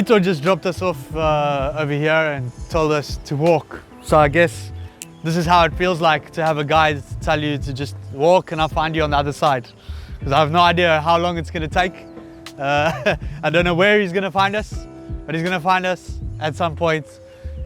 Tutor just dropped us off over here and told us to walk. So I guess this is how it feels like to have a guide tell you to just walk and I'll find you on the other side. Because I have no idea how long it's going to take. I don't know where he's going to find us, but he's going to find us at some point.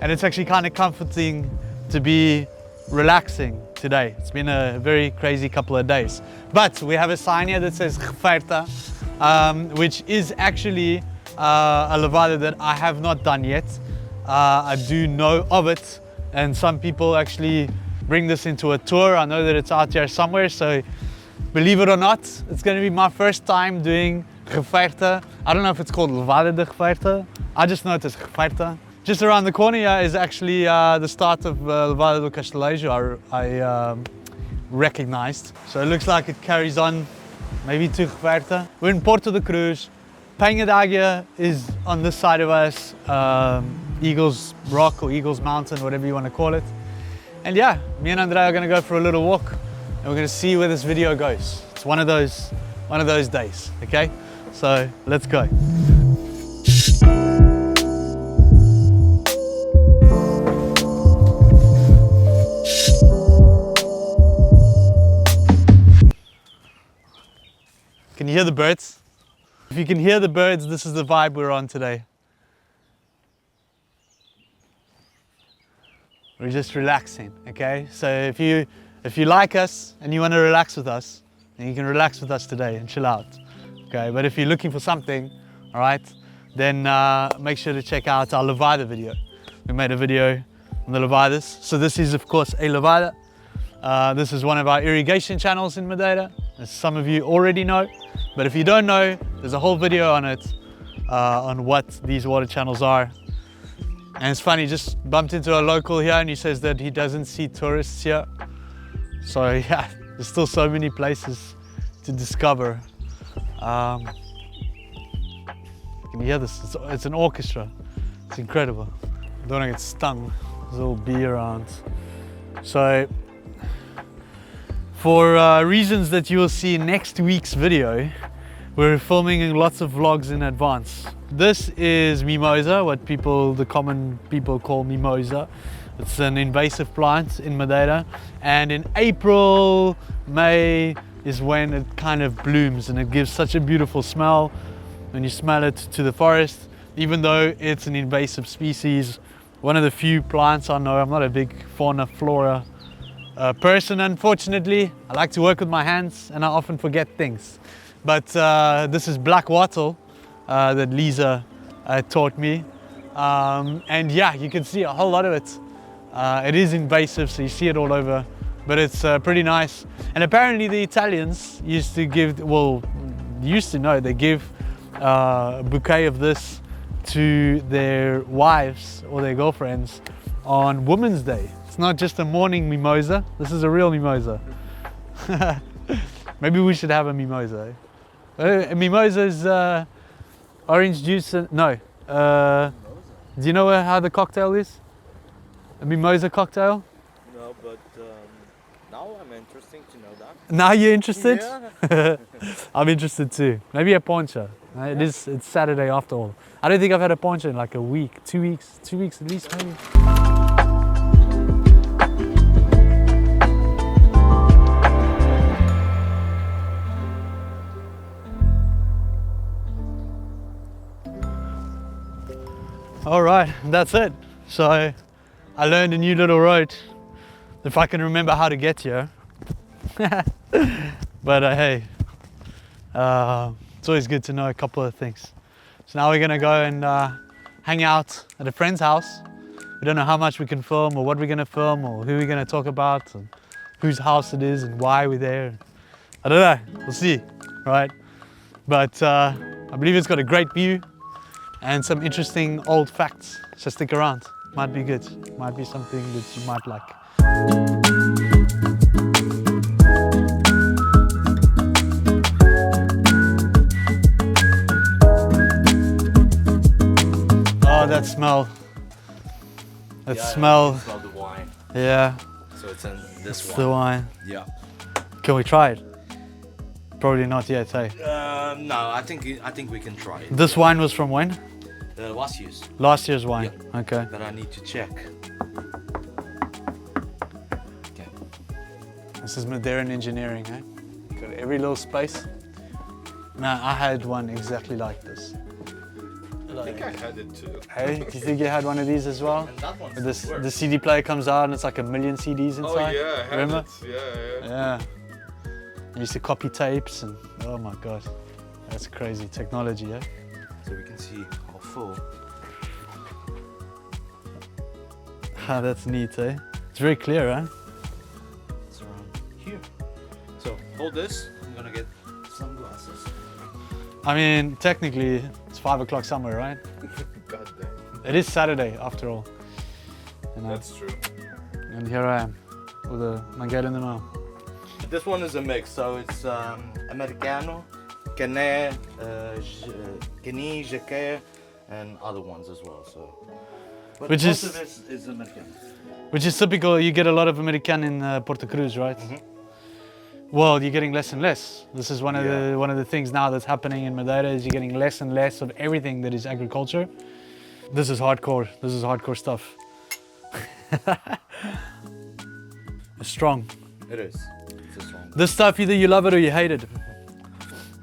And it's actually kind of comforting to be relaxing today. It's been a very crazy couple of days. But we have a sign here that says Cultivation, which is actually a levada that I have not done yet. I do know of it, and some people actually bring this into a tour. I know that it's out here somewhere, so believe it or not, it's going to be my first time doing Cultivation. I don't know if it's called levada de Cultivation. I just know it as Cultivation. Just around the corner here is actually the start of Levada do Castelejo I recognized. So it looks like it carries on maybe to Cultivation. We're in Porto da Cruz. Penha d'Águia is on this side of us. Eagles Rock or Eagles Mountain, whatever you want to call it. And yeah, me and Andre are going to go for a little walk and we're going to see where this video goes. It's one of those days, okay? So let's go. Can you hear the birds? If you can hear the birds, this is the vibe we're on today. We're just relaxing, okay? So if you like us and you want to relax with us, then you can relax with us today and chill out, okay? But if you're looking for something, all right, then make sure to check out our levada video. We made a video on the levadas. So this is, of course, a levada. This is one of our irrigation channels in Madeira, as some of you already know. But if you don't know, there's a whole video on it, on what these water channels are. And it's funny, just bumped into a local here and he says that he doesn't see tourists here. So yeah, there's still so many places to discover. Can you hear this? It's an orchestra. It's incredible. I don't want to get stung. There's a little bee around. So, for reasons that you will see in next week's video, we're filming lots of vlogs in advance. This is mimosa, what the common people call mimosa. It's an invasive plant in Madeira, and in April, May is when it kind of blooms and it gives such a beautiful smell when you smell it to the forest. Even though it's an invasive species, one of the few plants I know. I'm not a big fauna flora person, unfortunately. I like to work with my hands and I often forget things. But this is black wattle that Lisa taught me. And yeah, you can see a whole lot of it. It is invasive, so you see it all over, but it's pretty nice. And apparently the Italians used to give, they give a bouquet of this to their wives or their girlfriends on Women's Day. It's not just a morning mimosa, this is a real mimosa. Maybe we should have a mimosa. A mimosa is orange juice, no. Do you know how the cocktail is? A mimosa cocktail? No, but now I'm interested to know that. Now you're interested? Yeah. I'm interested too. Maybe a poncha. It's Saturday after all. I don't think I've had a poncha in like a week, 2 weeks at least maybe. All right, that's it. So I learned a new little road, if I can remember how to get here. But hey, it's always good to know a couple of things. So now we're gonna go and hang out at a friend's house. We don't know how much we can film or what we're gonna film or who we're gonna talk about and whose house it is and why we're there. I don't know, we'll see, right? But I believe it's got a great view and some interesting old facts. So stick around, might be good. Might be something that you might like. Oh, that smell. That smell. You smell the wine. Yeah. So it's in this It's one. the wine. Yeah. Can we try it? Probably not yet, hey? No, I think we can try it. This wine was from when? Last year's. Last year's wine. Okay. That I need to check. Okay. This is Madeiran engineering, eh? Got every little space. Man, I had one exactly like this. I think I had it too. Hey, do you think you had one of these as well? And that one's The CD player comes out and it's like 1 million CDs Oh inside. yeah, I had Remember? it. Yeah. Yeah. I used to copy tapes and oh my god, that's crazy technology, eh? So we can see how full. Ah, that's neat, eh? It's very clear, eh? It's around here. So hold this. I'm gonna get sunglasses. I mean, technically, it's 5 o'clock somewhere, right? God damn. It is Saturday, after all. You know? That's true. And here I am, with a mangueira in the mouth. This one is a mix, so it's Americano, Canet, Guinea, Jacquet, and other ones as well. So, but Which most is- of it is Americano. Which is typical, you get a lot of American in Porto da Cruz, right? Well, you're getting less and less. This is one of the things now that's happening in Madeira is you're getting less and less of everything that is agriculture. This is hardcore. This is hardcore stuff. It's strong. It is. It's a strong. This stuff, either you love it or you hate it.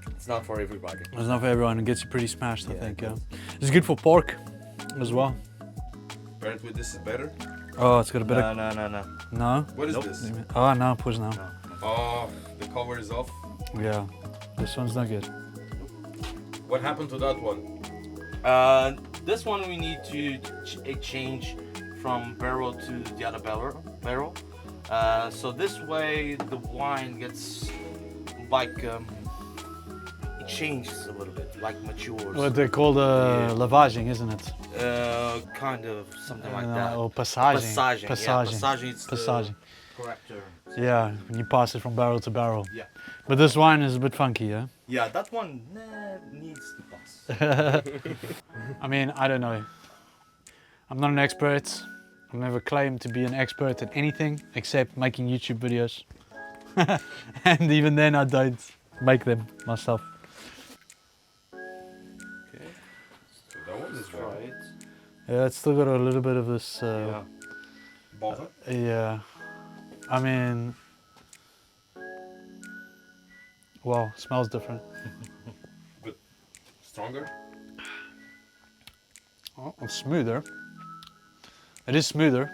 It's not for everybody. It's not for everyone. It gets you pretty smashed, I Yeah, think. it Yeah. It's good for pork as well. Apparently this is better. Oh, it's got a bit of... No. No? What is Nope. this? Oh, no, push now. Oh, the cover is off. Yeah. This one's not good. What happened to that one? This one we need to change from barrel to the other barrel. So this way the wine gets like it changes a little bit, like matures. What they call the lavaging, isn't it? Kind of something like that. Or passaging. Passaging. Yeah, passaging. It's Passaging. the correct term. Yeah, when you pass it from barrel to barrel. Yeah. But this wine is a bit funky, yeah? Yeah, that one needs to pass. I mean, I don't know. I'm not an expert. I've never claimed to be an expert at anything except making YouTube videos. And even then I don't make them myself. Okay. So that one is right. Right. Yeah, it's still got a little bit of this, Yeah. Bother. yeah. I mean, wow, smells different. Stronger. Oh, it's smoother. It is smoother.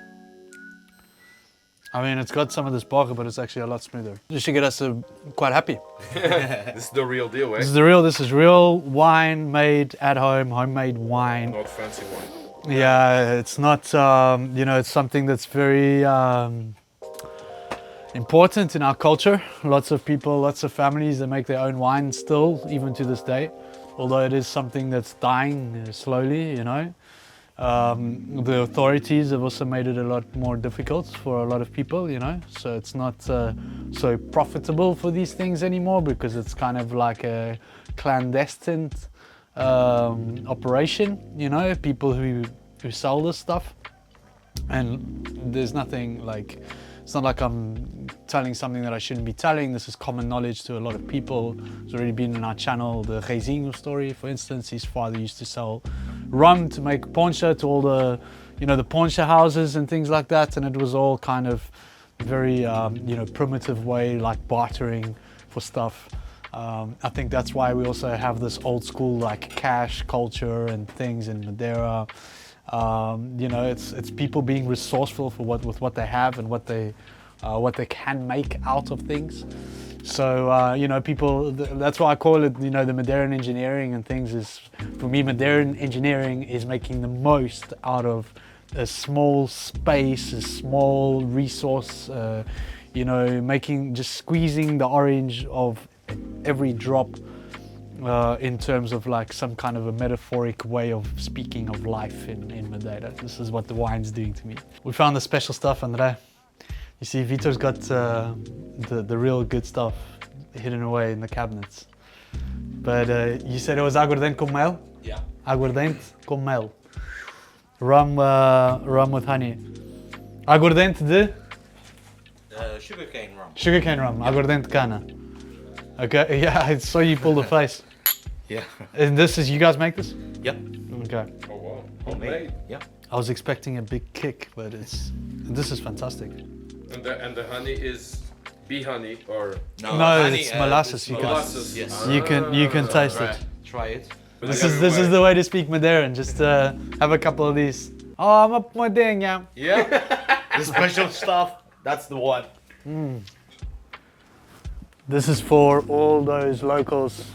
I mean, it's got some of this bogger, but it's actually a lot smoother. This should get us quite happy. This is the real deal, eh? This is real wine made at home, homemade wine. Not fancy one. Yeah, it's not, you know, it's something that's very important in our culture. Lots of people, lots of families that make their own wine still, even to this day. Although it is something that's dying slowly, you know. The authorities have also made it a lot more difficult for a lot of people, you know. So it's not so profitable for these things anymore because it's kind of like a clandestine operation, you know, people who sell this stuff. And there's nothing like, it's not like I'm telling something that I shouldn't be telling. This is common knowledge to a lot of people. It's already been in our channel, the Reizinho story, for instance. His father used to sell rum to make poncha to all the, you know, the poncha houses and things like that. And it was all kind of very, you know, primitive way, like bartering for stuff. I think that's why we also have this old school like cash culture and things in Madeira. You know, it's people being resourceful for with what they have and what they can make out of things. So you know, people. That's why I call it, you know, the Madeiran engineering and things. Is for me, Madeiran engineering is making the most out of a small space, a small resource. You know, just squeezing the orange of every drop. In terms of like some kind of a metaphoric way of speaking of life in Madeira. This is what the wine's doing to me. We found the special stuff, André. You see, Vitor's got the real good stuff hidden away in the cabinets. But you said it was aguardente com mel? Yeah. Aguardente com mel. Rum with honey. Aguardente de? Sugarcane rum. Sugarcane rum, aguardente cana. Okay, yeah, I saw you pull the face. Yeah. And this is, you guys make this? Yep. Okay. Oh wow. Homemade. Yeah. I was expecting a big kick, but this is fantastic. And the honey is bee honey or No, honey, it's molasses. You can molasses? Yes. you can taste Try, it. try it. This is the way to speak Madeiran. Just have a couple of these. Oh, I'm up my ding, yeah. Yeah. The special stuff. That's the one. This is for all those locals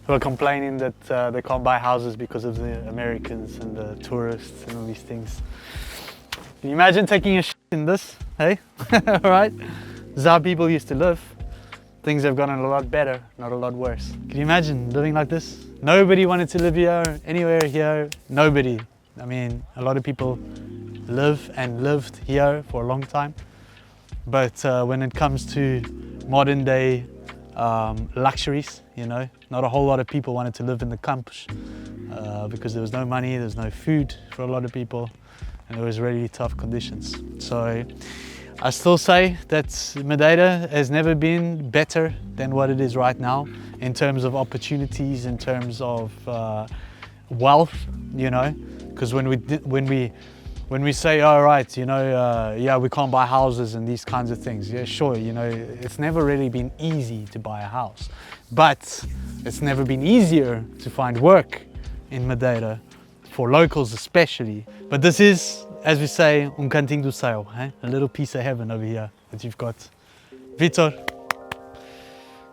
who are complaining that they can't buy houses because of the Americans and the tourists and all these things. Can you imagine taking a shit in this, hey? Right? This is how people used to live. Things have gotten a lot better, not a lot worse. Can you imagine living like this? Nobody wanted to live here, anywhere here, nobody. I mean, a lot of people live and lived here for a long time. But when it comes to modern day luxuries, you know, not a whole lot of people wanted to live in the camps because there was no money, there was no food for a lot of people, and it was really tough conditions. So I still say that Madeira has never been better than what it is right now in terms of opportunities, in terms of wealth, you know, because when we say, all right, you know, yeah, we can't buy houses and these kinds of things. Yeah, sure, you know, it's never really been easy to buy a house, but it's never been easier to find work in Madeira, for locals especially. But this is, as we say, cantinho do céu, eh? A little piece of heaven over here that you've got. Vitor,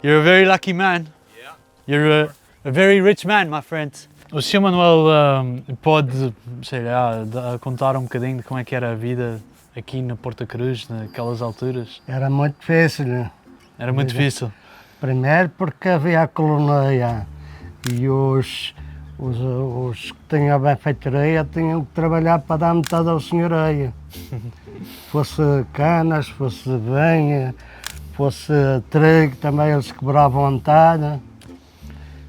you're a very lucky man. Yeah. You're a very rich man, my friend. O Sr. Manuel pode, sei lá, contar bocadinho de como é que era a vida aqui na Porto da Cruz, naquelas alturas? Era muito difícil. Era muito difícil. Primeiro porque havia a colonia e os que tinham a benfeitoria tinham que trabalhar para dar metade ao senhoreio. Fosse canas, fosse venha, fosse trigo, também eles quebravam a metade.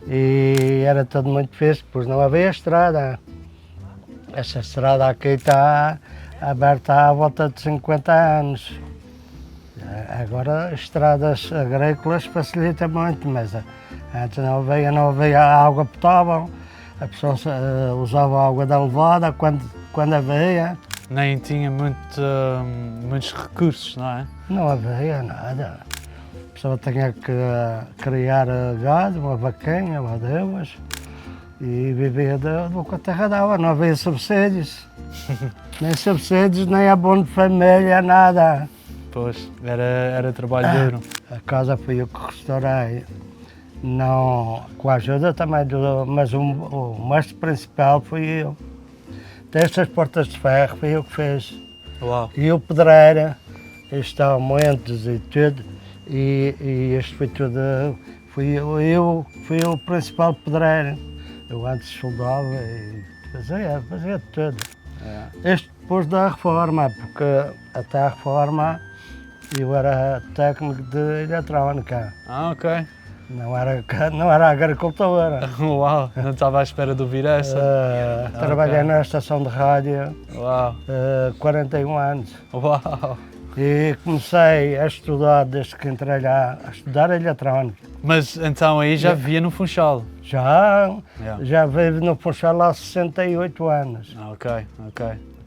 E era tudo muito difícil, pois não havia estrada. Essa estrada aqui está aberta há volta de 50 anos. Agora estradas agrícolas facilitam muito, mas antes não havia água potável. A pessoa usava a água da levada quando havia. Nem tinha muitos recursos, não é? Não havia nada. A pessoa tinha que criar gado, uma vaquinha, uma duas, e vivia do que a terra dava. Não havia subsídios. Nem subsídios, nem abono de família, nada. Pois, era trabalho duro. A casa fui eu que restaurei. Não, com a ajuda também, mas o mestre principal fui eu. Destas portas de ferro fui eu que fiz. Uau. E o pedreira, estes aumentos e tudo, e este foi tudo, fui o principal pedreiro. Eu antes soldava e fazia tudo. Este depois da reforma, porque até a reforma eu era técnico de eletrónica. Ah, ok. Não era agricultora. Uau, não estava à espera de ouvir essa. Trabalhei na estação de rádio. Uau. 41 anos. Uau. E comecei a estudar desde que entrei lá, a estudar eletrónica. Mas então aí já vivia no Funchal? Já vivo no Funchal há 68 anos. Ah, ok.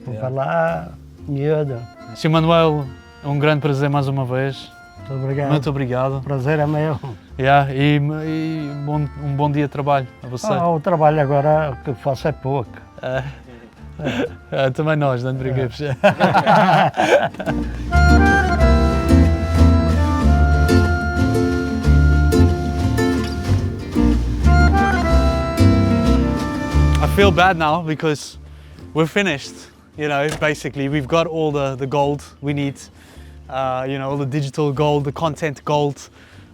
Vou lá, miúdo. Sr. Manuel, é um grande prazer mais uma vez. Muito obrigado. Muito obrigado. Prazer é meu. E um bom dia de trabalho a você. O trabalho agora que faço é pouco. Também nós, não te preocupes. I feel bad now because we're finished. You know, basically we've got all the gold we need. You know, all the digital gold, the content gold.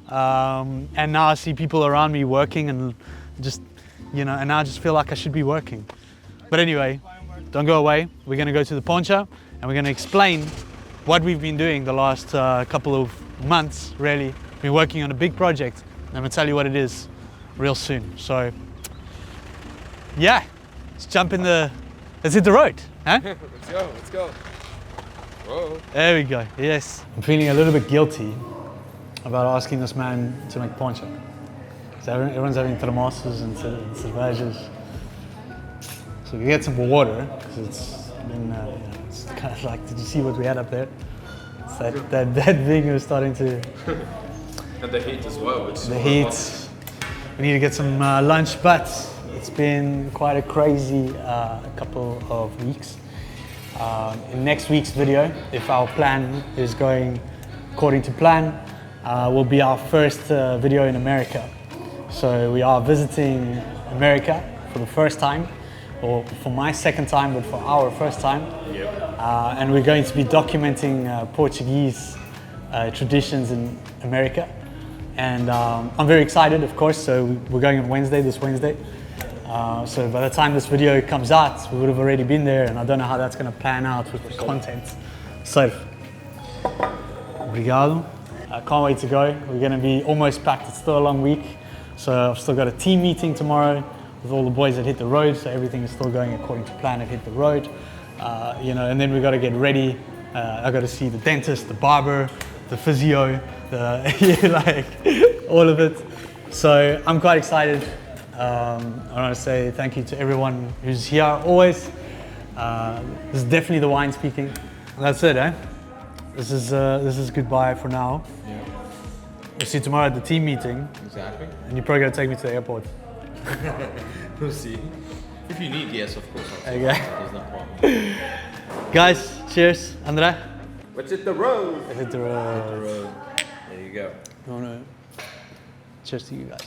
And now I see people around me working and just, you know, and now I just feel like I should be working. But anyway, don't go away. We're going to go to the pawn shop and we're going to explain what we've been doing the last couple of months, really. We've been working on a big project and I'm going to tell you what it is real soon. So, yeah, let's hit the road, huh? Let's go. Whoa. There we go, yes. I'm feeling a little bit guilty about asking this man to make pawn shop. So everyone's having termossos and cervejas. So we get some water because it's been, it's kind of like, did you see what we had up there? It's that thing was starting to. And the heat as well. The heat. We need to get some lunch, but it's been quite a crazy couple of weeks. In next week's video, if our plan is going according to plan, will be our first video in America. So we are visiting America for the first time, or for my second time, but for our first time. Yep. And we're going to be documenting Portuguese traditions in America. And I'm very excited, of course, so we're going on this Wednesday. So by the time this video comes out, we would have already been there, and I don't know how that's going to pan out with the content. So, obrigado. I can't wait to go. We're going to be almost packed. It's still a long week. So I've still got a team meeting tomorrow with all the boys that hit the road. So everything is still going according to plan at Hit the Road. And then we've got to get ready. I got to see the dentist, the barber, the physio, all of it. So I'm quite excited. I want to say thank you to everyone who's here always. This is definitely the wine speaking. And that's it, eh? This is goodbye for now. Yeah. We'll see you tomorrow at the team meeting. Exactly. And you're probably going to take me to the airport. We'll see. If you need, yes, of course. Okay. There's no problem. Guys, cheers. André? Let's hit the road. Hit the road. There you go. Cheers to you guys.